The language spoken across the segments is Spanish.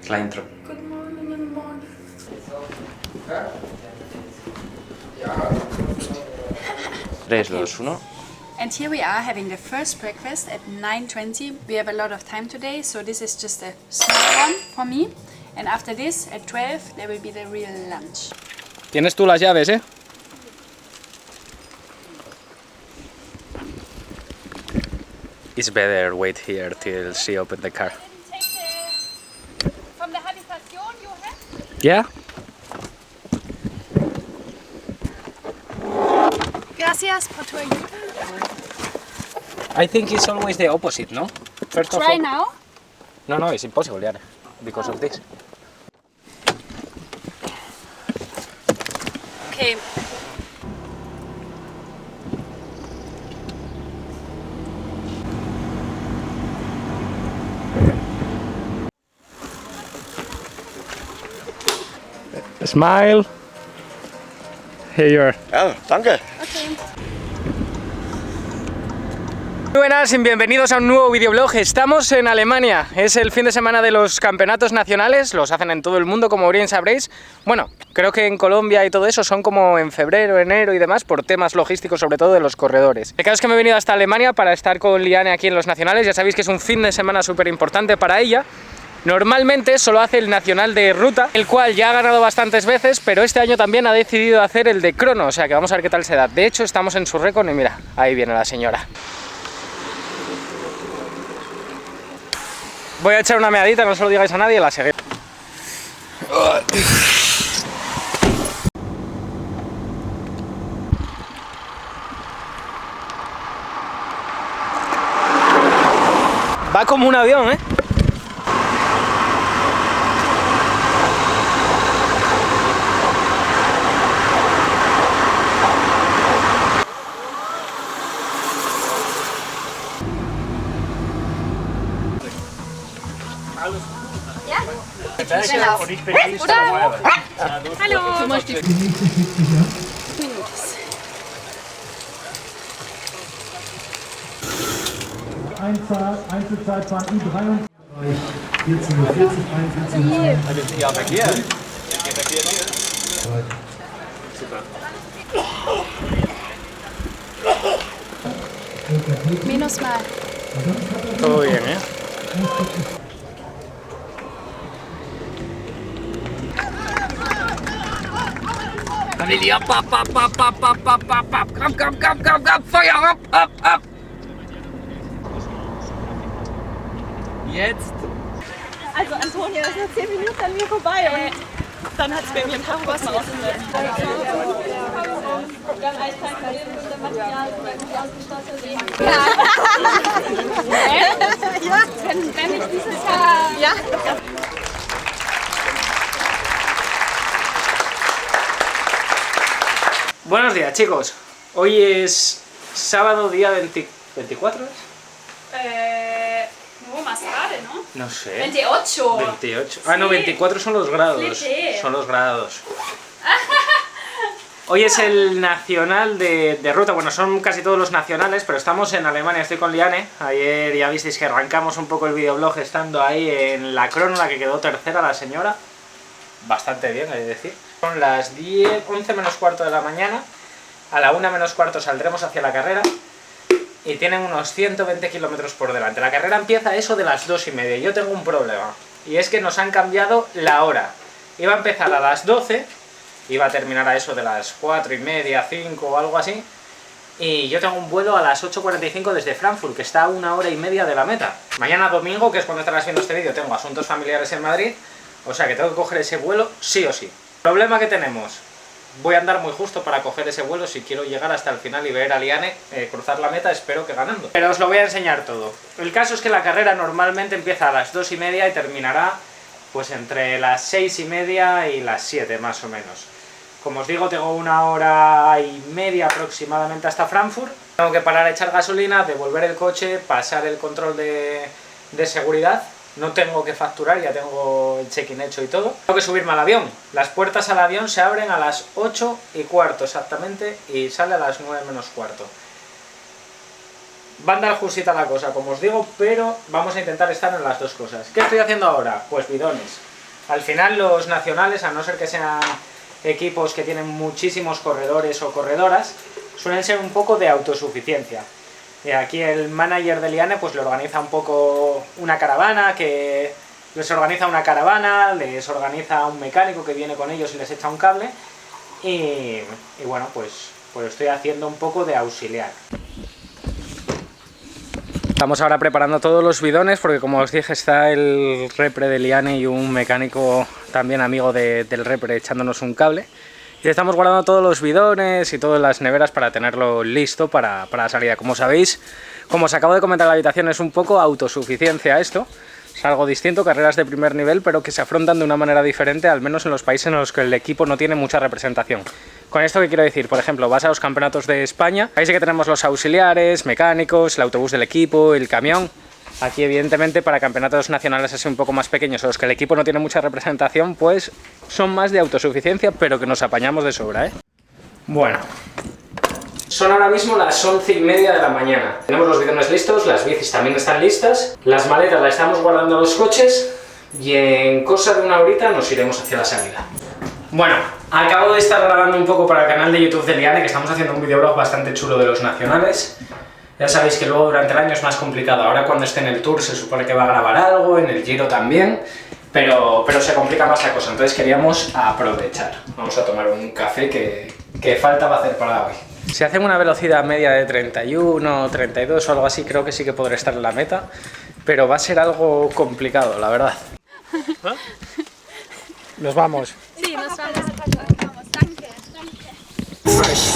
La intro. Good morning, morning. 3, 2, 1. And here we are having the first breakfast at 9:20. We have a lot of time today, so this is just a small one for me. And after this, at 12, there will be the real lunch. Tienes tú las llaves, ¿eh? It's better wait here till she open the car. From the habitation you have? Yeah? Gracias por tu ayuda. I think it's always the opposite, no? First of Try all... now. No, it's impossible, yeah, because of this. Okay. Smile. Here you are. Ja, danke. Muy buenas y bienvenidos a un nuevo videoblog. Estamos en Alemania, es el fin de semana de los campeonatos nacionales, los hacen en todo el mundo, como bien sabréis. Bueno, creo que en Colombia y todo eso son como en febrero, enero y demás, por temas logísticos, sobre todo de los corredores. El caso es que me he venido hasta Alemania para estar con Liane aquí en los nacionales. Ya sabéis que es un fin de semana súper importante para ella. Normalmente solo hace el nacional de ruta, el cual ya ha ganado bastantes veces, pero este año también ha decidido hacer el de crono, o sea que vamos a ver qué tal se da. De hecho, estamos en su récord y mira, ahí viene la señora. Voy a echar una meadita, no se lo digáis a nadie, la seguiré. Va como un avión, ¿eh? Hallo. Einzelzeitfahren U23, 14:40, 41. Menos mal. Todo bien, ¿eh? Familie, ab, komm, Feuer, ab. Jetzt. Also Antonia ist nach 10 Minuten an mir vorbei und dann hat es bei mir im Krankenhaus mal ausgesetzt. Wir haben Eiskalt mit der Material ausgestattet. Ja. Wenn ich dieses Jahr... Ja. Buenos días, chicos. Hoy es sábado, día 24, ¿es? No, más tarde, ¿no? No sé. 28. 28. Ah, no, 24 son los grados. Flipé. Son los grados. Hoy es el nacional de ruta. Bueno, son casi todos los nacionales, pero estamos en Alemania. Estoy con Liane. Ayer ya visteis que arrancamos un poco el videoblog estando ahí en la crono, la que quedó tercera la señora. Bastante bien, hay que decir. Son las 11 menos cuarto de la mañana. A la 1 menos cuarto saldremos hacia la carrera. Y tienen unos 120 kilómetros por delante. La carrera empieza a eso de las 2:30. Yo tengo un problema. Y es que nos han cambiado la hora. Iba a empezar a las 12. Iba a terminar a eso de las 4:30, 5 o algo así. Y yo tengo un vuelo a las 8:45 desde Frankfurt, que está a 1 hora y media de la meta. Mañana domingo, que es cuando estarás viendo este vídeo, tengo asuntos familiares en Madrid. O sea que tengo que coger ese vuelo sí o sí. Problema que tenemos. Voy a andar muy justo para coger ese vuelo si quiero llegar hasta el final y ver a Liane cruzar la meta, espero que ganando. Pero os lo voy a enseñar todo. El caso es que la carrera normalmente empieza a las 2:30 y terminará pues entre las 6:30 y las 7 más o menos. Como os digo, tengo 1 hora y media aproximadamente hasta Frankfurt. Tengo que parar a echar gasolina, devolver el coche, pasar el control de seguridad. No tengo que facturar, ya tengo el check-in hecho y todo. Tengo que subirme al avión. Las puertas al avión se abren a las 8:15 exactamente y sale a las 9 menos cuarto. Va a andar justita la cosa, como os digo, pero vamos a intentar estar en las dos cosas. ¿Qué estoy haciendo ahora? Pues bidones. Al final los nacionales, a no ser que sean equipos que tienen muchísimos corredores o corredoras, suelen ser un poco de autosuficiencia. Y aquí el manager de Liane pues le organiza un poco una caravana, les organiza un mecánico que viene con ellos y les echa un cable, y bueno, pues estoy haciendo un poco de auxiliar. Estamos ahora preparando todos los bidones porque, como os dije, está el repre de Liane y un mecánico también amigo del repre echándonos un cable. Y estamos guardando todos los bidones y todas las neveras para tenerlo listo para la salida. Como sabéis, como os acabo de comentar en la habitación, es un poco autosuficiencia esto. Es algo distinto, carreras de primer nivel, pero que se afrontan de una manera diferente, al menos en los países en los que el equipo no tiene mucha representación. Con esto, ¿qué quiero decir? Por ejemplo, vas a los campeonatos de España, ahí sí que tenemos los auxiliares, mecánicos, el autobús del equipo, el camión. Aquí, evidentemente, para campeonatos nacionales así un poco más pequeños, en los que el equipo no tiene mucha representación, pues son más de autosuficiencia, pero que nos apañamos de sobra, ¿eh? Bueno, son ahora mismo las 11:30 de la mañana. Tenemos los bidones listos, las bicis también están listas, las maletas las estamos guardando en los coches y en cosa de una horita nos iremos hacia la salida. Bueno, acabo de estar grabando un poco para el canal de YouTube de Liane, que estamos haciendo un videoblog bastante chulo de los nacionales. Ya sabéis que luego durante el año es más complicado. Ahora cuando esté en el Tour se supone que va a grabar algo, en el Giro también, pero se complica más la cosa, entonces queríamos aprovechar. Vamos a tomar un café que falta va a hacer para hoy. Si hacen una velocidad media de 31, 32 o algo así, creo que sí que podré estar en la meta, pero va a ser algo complicado, la verdad. Nos vamos. Sí, nos vamos.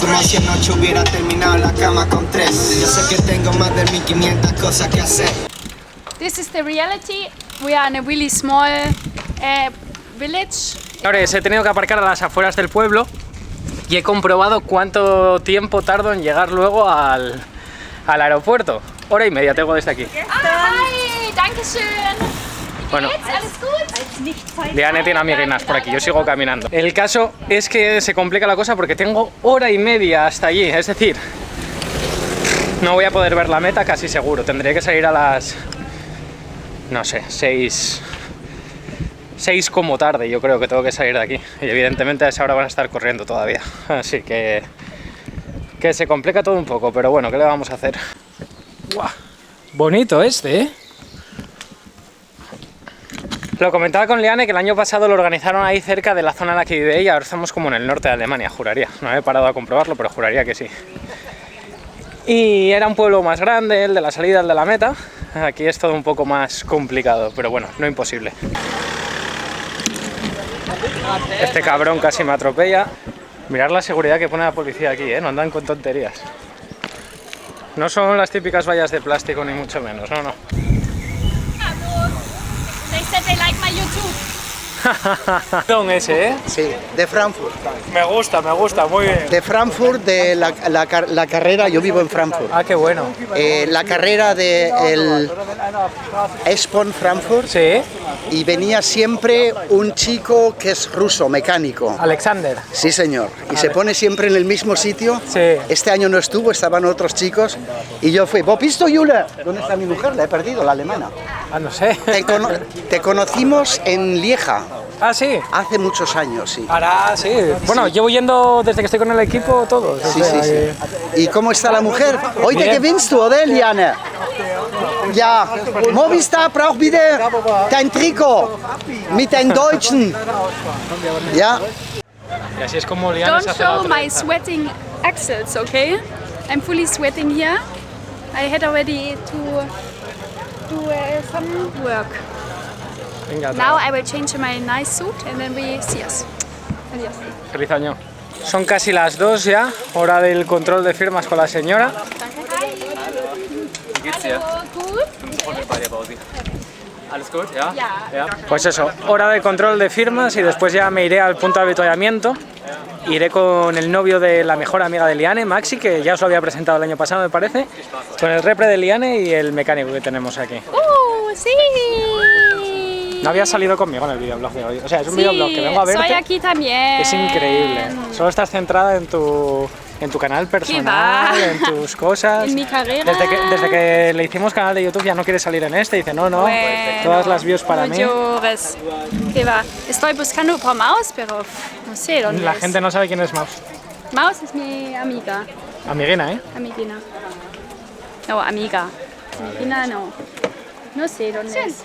Como si anoche hubiera terminado la cama con 3. Yo sé que tengo más de 1500 cosas que hacer. This is the reality. We are in a really small village. Ahora he tenido que aparcar a las afueras del pueblo y he comprobado cuánto tiempo tardo en llegar luego al aeropuerto. 1h30 tengo desde aquí. Hi, danke schön. Bueno, Alles gut? Liane tiene amiguinas por aquí, yo sigo caminando. El caso es que se complica la cosa porque tengo 1h30 hasta allí, es decir, no voy a poder ver la meta casi seguro. Tendría que salir a las, no sé, 6 como tarde, yo creo que tengo que salir de aquí. Y evidentemente a esa hora van a estar corriendo todavía, así que se complica todo un poco, pero bueno, ¿qué le vamos a hacer? ¡Guau! Bonito este, ¿eh? Lo comentaba con Liane que el año pasado lo organizaron ahí cerca de la zona en la que vive ella, ahora estamos como en el norte de Alemania, juraría. No he parado a comprobarlo, pero juraría que sí. Y era un pueblo más grande, el de la salida, el de la meta. Aquí es todo un poco más complicado, pero bueno, no imposible. Este cabrón casi me atropella. Mirad la seguridad que pone la policía aquí, ¿eh? No andan con tonterías. No son las típicas vallas de plástico, ni mucho menos, no, no. They said they like my YouTube. Don ese, ¿eh? Sí, de Frankfurt. Me gusta, muy bien. De Frankfurt, de la carrera, yo vivo en Frankfurt. Ah, qué bueno. La carrera de el Espon Frankfurt. Sí. Y venía siempre un chico que es ruso, mecánico. Alexander. Sí, señor. Y se pone siempre en el mismo sitio. Sí. Este año no estuvo, estaban otros chicos. Y yo fui, ¿vos visto, Yula? ¿Dónde está mi mujer? La he perdido, la alemana. Ah, no sé. Te conocimos en Lieja. Ah, sí. Hace muchos años, sí. Ahora sí. Bueno, llevo yendo desde que estoy con el equipo todos. Sí, sí, sí. ¿Y cómo está la mujer? Heute gewinnst du, oder, Liane? Ja, Movistar braucht wieder dein Trikot mit den Deutschen. Ja. Y así es como Liane se Don't hace la show otra. my sweating axles, okay? I'm fully sweating here. I had already to do some work. Venga, Now I will change to my nice suit and then we see us. Adiós. feliz año. Son casi las 2 ya, hora del control de firmas con la señora. Pues eso, hora de control de firmas y después ya me iré al punto de avituallamiento. Iré con el novio de la mejor amiga de Liane, Maxi, que ya os lo había presentado el año pasado, me parece, con el repre de Liane y el mecánico que tenemos aquí. Sí. No había salido conmigo en el videoblog de hoy, o sea, es un videoblog que vengo a verte. Soy aquí también. Es increíble, solo estás centrada en tu en tu canal personal, va? en tus cosas. En mi carrera. Desde que le hicimos canal de YouTube ya no quiere salir en este, dice no, Bueno, todas las views para no mí. llores. ¿Qué va? Estoy buscando por Maus, pero no sé dónde La es. gente no sabe quién es Maus. Maus es mi amiga. Amiguina, ¿eh? Amiguina. No, amiga. Amiguina no. No sé dónde es.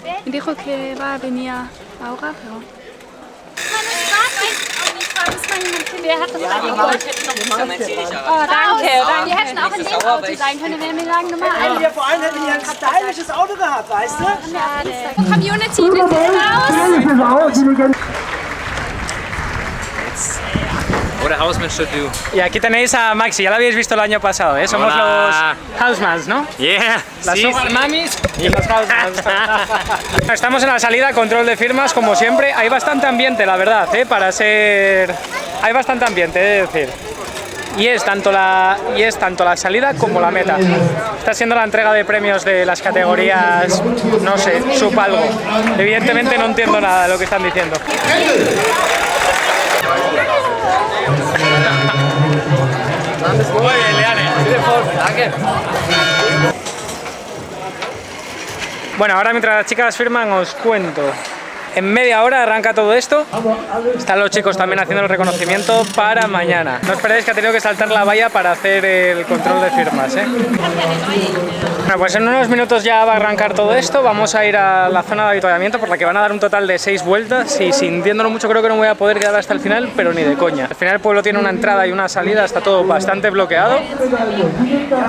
Me dijo que va a venir ahora, pero... Wer hat das eigentlich? Oh, danke, danke. Wir hätten auch in dem Auto sein können, wenn wir lang Nummer 1. Wir vor allem hätten hier ein stylisches Auto gehabt, weißt du? Community, bitte raus! What a houseman should do. Y aquí tenéis a Maxi, ya lo habéis visto el año pasado, ¿eh? Somos Hola. los housemans, ¿no? Yeah. Las sí, sugar sí. mamis y los housemans. Estamos en la salida, control de firmas, como siempre. Hay bastante ambiente, la verdad, ¿eh? Para ser... Hay bastante ambiente, he de decir. Y es tanto la salida como la meta. Está siendo la entrega de premios de las categorías, no sé, sub algo. Evidentemente no entiendo nada de lo que están diciendo. Muy bien, Liane. Bueno, ahora mientras las chicas firman os cuento. En media hora arranca todo esto. Están los chicos también haciendo el reconocimiento para mañana. No os perdáis que ha tenido que saltar la valla para hacer el control de firmas, ¿eh? Bueno, pues en unos minutos ya va a arrancar todo esto. Vamos a ir a la zona de avituallamiento por la que van a dar un total de 6 vueltas y sintiéndolo mucho creo que no voy a poder quedar hasta el final, pero ni de coña. Al final el pueblo tiene una entrada y una salida, está todo bastante bloqueado.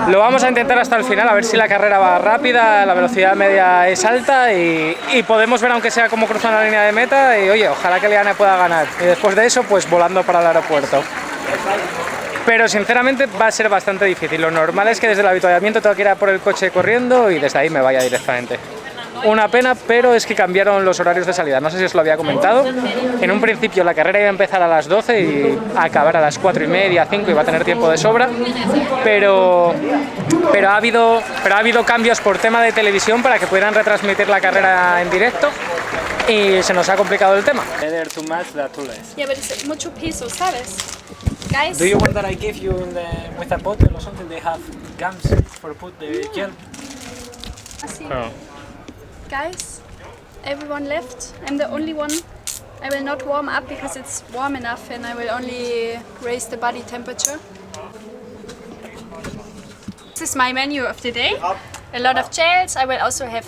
Lo vamos a intentar hasta el final, a ver si la carrera va rápida, la velocidad media es alta y podemos ver aunque sea cómo cruzan la línea de meta y oye, ojalá que Liane pueda ganar. Y después de eso, pues volando para el aeropuerto. Pero sinceramente va a ser bastante difícil. Lo normal es que desde el avituallamiento tengo que ir a por el coche corriendo y desde ahí me vaya directamente. Una pena, pero es que cambiaron los horarios de salida. No sé si os lo había comentado. En un principio la carrera iba a empezar a las 12 y a acabar a las 4:30, 5 y va a tener tiempo de sobra. Pero ha habido cambios por tema de televisión para que pudieran retransmitir la carrera en directo y se nos ha complicado el tema. Ja, aber das ist mucho peso, ¿sabes? Guys, Do you want that I give you with a bottle or something? They have gums for put the gel. así. Guys, everyone left. I'm the only one. I will not warm up because it's warm enough and I will only raise the body temperature. This is my menu of the day. A lot of gels. I will also have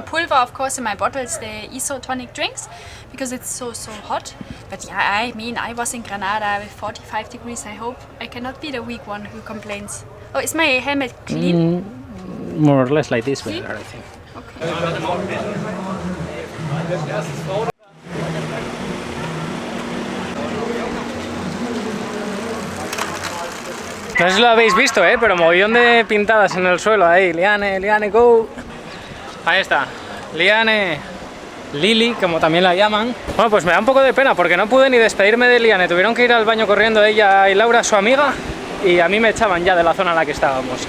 pulver, of course, in my bottles, the isotonic drinks, because it's so hot. But yeah, I mean, I was in Granada with 45 degrees. I hope I cannot be the weak one who complains. Oh, is my helmet clean? More or less like this, I think. Okay. No sé si lo habéis visto, pero mogollón de pintadas en el suelo ahí. Liane, Liane, go. Ahí está. Liane, Lili, como también la llaman. Bueno, pues me da un poco de pena porque no pude ni despedirme de Liane. Tuvieron que ir al baño corriendo ella y Laura, su amiga, y a mí me echaban ya de la zona en la que estábamos.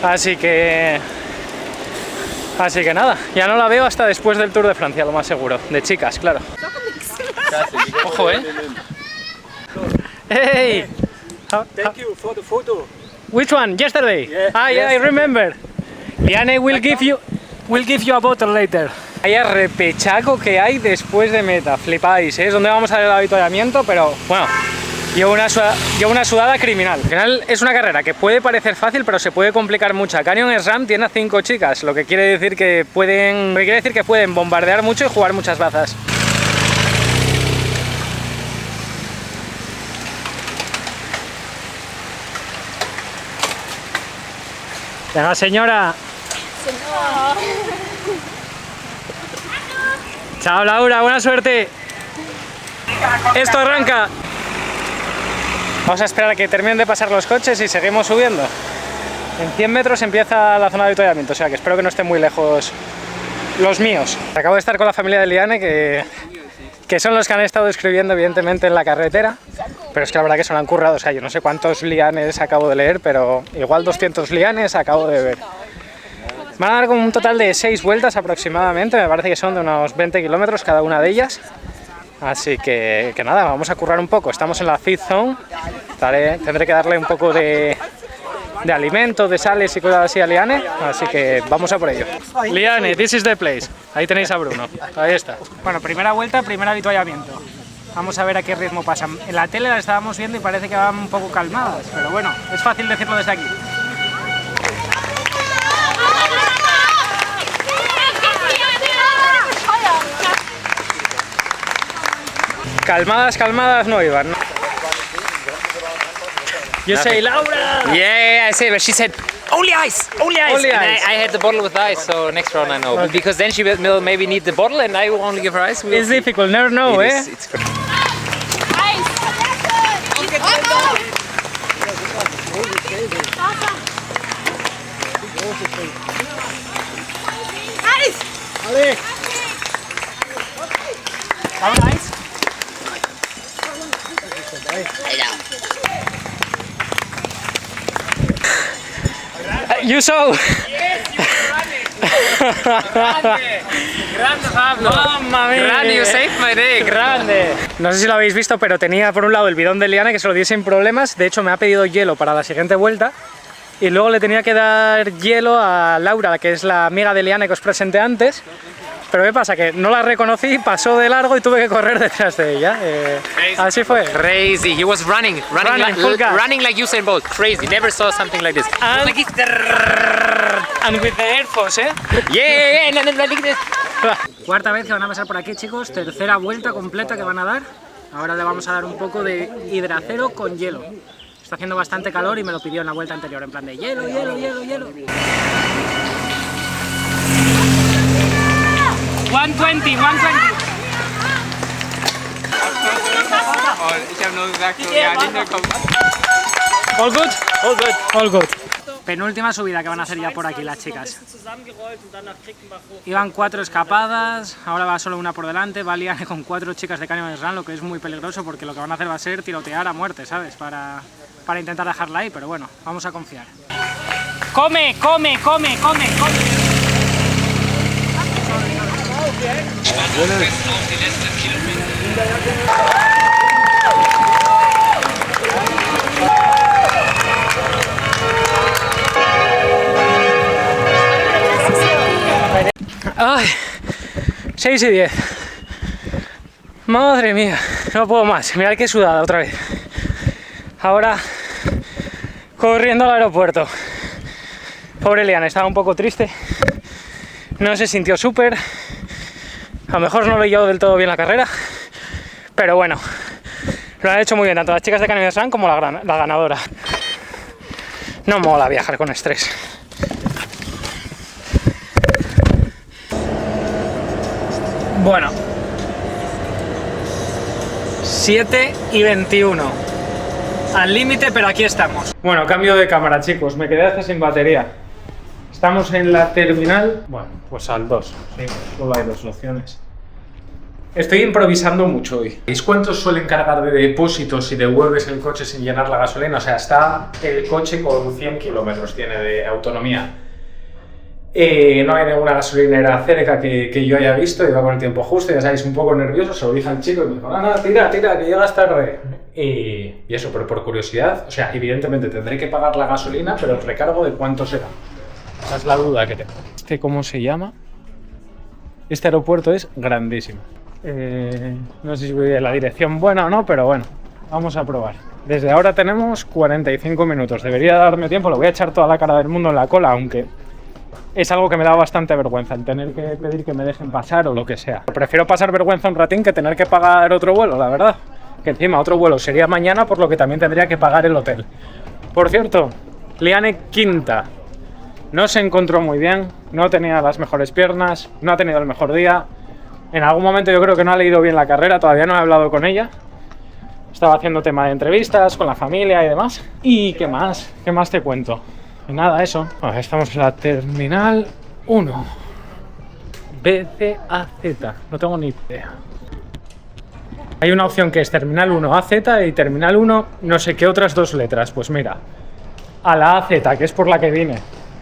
Así que nada, ya no la veo hasta después del Tour de Francia, lo más seguro. De chicas, claro. Ojo, ¡Hey! Thank you for the photo. Which one? Yesterday? Yeah, I remember. Liane will give you a bottle later. Vaya repechaco que hay después de meta, flipáis, es donde vamos a ver el avituallamiento, pero bueno, llevo una sudada criminal. Al final es una carrera que puede parecer fácil, pero se puede complicar mucho. Canyon SRAM tiene a 5 chicas, lo que quiere decir que pueden bombardear mucho y jugar muchas bazas. Venga, señora. Chao, Laura, buena suerte. Esto arranca. Vamos a esperar a que terminen de pasar los coches y seguimos subiendo. En 100 metros empieza la zona de avituallamiento, o sea que espero que no estén muy lejos los míos. Acabo de estar con la familia de Liane, que son los que han estado escribiendo evidentemente en la carretera, pero es que la verdad que se lo han currado, o sea, yo no sé cuántos lianes acabo de leer, pero igual 200 lianes acabo de ver. Van a dar como un total de 6 vueltas aproximadamente, me parece que son de unos 20 kilómetros cada una de ellas. Así que nada, vamos a currar un poco. Estamos en la feed zone. Tendré que darle un poco de alimento, de sales y cosas así a Liane, así que vamos a por ello. Liane, this is the place. Ahí tenéis a Bruno, ahí está. Bueno, primera vuelta, primer avituallamiento. Vamos a ver a qué ritmo pasan. En la tele las estábamos viendo y parece que van un poco calmadas, pero bueno, es fácil decirlo desde aquí. Calmadas no iban, ¿no? You say Laura! Yeah, I say, but she said only ice, only ice. Only And ice. I had the bottle with ice, so next round I know. Okay. Because then she will maybe need the bottle, and I will only give her ice. We will It's see. difficult, never know, It eh? is, it's great. Laura, ice? You saw! Grande, Pablo. ¡Mamma mía! Grande, you saved my day. ¡Grande! No sé si lo habéis visto, pero tenía por un lado el bidón de Liane que se lo di sin problemas. De hecho, me ha pedido hielo para la siguiente vuelta. Y luego le tenía que dar hielo a Laura, que es la amiga de Liane que os presenté antes. Pero ¿qué pasa? Que no la reconocí, pasó de largo y tuve que correr detrás de ella. Así fue. Crazy. He was running Full gas. running like Usain Bolt. Crazy. Never saw something like this. And with the Air Force, ¿eh? Yeah, and then like this. Cuarta vez que van a pasar por aquí, chicos. Tercera vuelta completa que van a dar. Ahora le vamos a dar un poco de hidracero con hielo. Está haciendo bastante calor y me lo pidió en la vuelta anterior, en plan de hielo, hielo, hielo, hielo. 120, 120. All good? All good. All good. Penúltima subida que van a hacer ya por aquí las chicas. Iban 4 escapadas, ahora va solo una por delante, va Liane con 4 chicas de Canyons Run, lo que es muy peligroso porque lo que van a hacer va a ser tirotear a muerte, ¿sabes? Para intentar dejarla ahí, pero bueno, vamos a confiar. ¡Come, come, come, come, come! ¡Ay! 6 y 10. Madre mía, no puedo más. Mirad qué sudada otra vez. Ahora corriendo al aeropuerto. Pobre Liane, estaba un poco triste. No se sintió súper. A lo mejor no lo he llevado del todo bien la carrera. Pero bueno, lo han hecho muy bien, tanto las chicas de Canyons Run como la ganadora. No mola viajar con estrés. Bueno, 7 y 21. Al límite, pero aquí estamos. Bueno, cambio de cámara, chicos. Me quedé hasta sin batería. Estamos en la terminal. Bueno, pues al 2. Sí, solo hay 2 opciones. Estoy improvisando mucho hoy. ¿Sabéis cuántos suelen cargar de depósitos si devuelves el coche sin llenar la gasolina? O sea, está el coche con 100 kilómetros, tiene de autonomía. No hay ninguna gasolinera cerca que yo haya visto, iba con el tiempo justo, ya sabéis, un poco nervioso, se lo dije al chico y me dijo, no, tira, que llegas tarde. Y eso, pero por curiosidad, o sea, evidentemente tendré que pagar la gasolina, pero el recargo ¿de cuánto será? Esa es la duda que tengo. ¿Cómo se llama? Este aeropuerto es grandísimo. No sé si voy a la dirección buena o no, pero bueno, vamos a probar. Desde ahora tenemos 45 minutos, debería darme tiempo, lo voy a echar toda la cara del mundo en la cola, aunque es algo que me da bastante vergüenza, el tener que pedir que me dejen pasar o lo que sea. Prefiero pasar vergüenza un ratín que tener que pagar otro vuelo, la verdad. Que encima otro vuelo sería mañana, por lo que también tendría que pagar el hotel. Por cierto, Liane quinta. No se encontró muy bien, no tenía las mejores piernas, no ha tenido el mejor día. En algún momento yo creo que no ha leído bien la carrera, todavía no he hablado con ella. Estaba haciendo tema de entrevistas con la familia y demás. ¿Y qué más? ¿Qué más te cuento? Y nada, eso. Bueno, estamos en la terminal 1. BCAZ. No tengo ni idea. Hay una opción que es terminal 1 AZ y terminal 1 no sé qué otras 2 letras. Pues mira, a la AZ, que es por la que vine.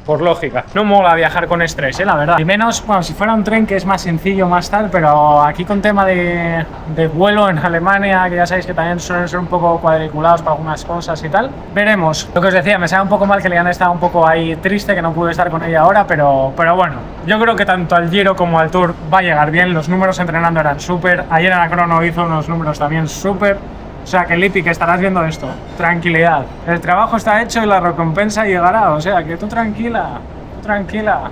por lógica. No mola viajar con estrés, la verdad. Y menos, bueno, si fuera un tren que es más sencillo, más tal, pero aquí con tema de vuelo en Alemania, que ya sabéis que también suelen ser un poco cuadriculados para algunas cosas y tal. Veremos. Lo que os decía, me sabe un poco mal que Liane estaba un poco ahí triste, que no pude estar con ella ahora, pero bueno, yo creo que tanto al Giro como al Tour va a llegar bien. Los números entrenando eran súper. Ayer en la crono hizo unos números también súper. O sea que Lipi, que estarás viendo esto, tranquilidad. El trabajo está hecho y la recompensa llegará, o sea que tú tranquila, tú tranquila.